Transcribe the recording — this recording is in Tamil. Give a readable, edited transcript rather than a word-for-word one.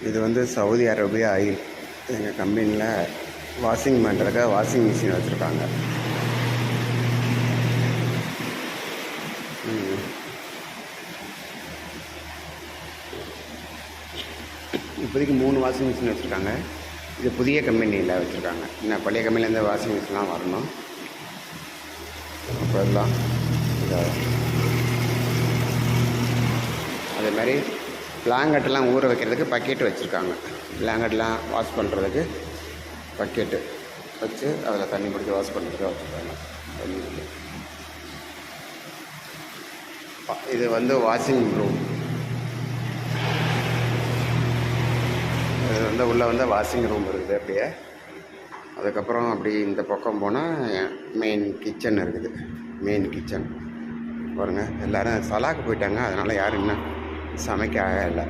இது வந்து சவுதி அரேபியா ஆயில். எங்கள் கம்பெனியில் வாஷிங் பண்ணுறதுக்காக வாஷிங் மிஷின் வச்சுருக்காங்க. இப்போதைக்கு 3 வாஷிங் மிஷின் வச்சுருக்காங்க. இது புதிய கம்பெனியில் வச்சுருக்காங்க. இன்னும் பழைய கம்பெனிலேருந்து வாஷிங் மிஷின்லாம் வரணும். அப்போ எல்லாம் அதே மாதிரி பிளாங்கெட்டெல்லாம் ஊற வைக்கிறதுக்கு பக்கெட்டு வச்சுருக்காங்க. பிளாங்கெட்லாம் வாஷ் பண்ணுறதுக்கு பக்கெட்டு வச்சு அதில் தண்ணி பிடிச்சி வாஷ் பண்ணுறதுக்கு வச்சுருக்காங்க. இது வந்து வாஷிங் ரூம். இது வந்து உள்ளே வந்து வாஷிங் ரூம் இருக்குது. அப்படியே அதுக்கப்புறம் அப்படி இந்த பக்கம் போனால் மெயின் கிச்சன் இருக்குது. மெயின் கிச்சன் பாருங்கள். எல்லோரும் சலாக்கு போயிட்டாங்க, அதனால் யாரும் இன்னும் சமைக்க ஆகலை.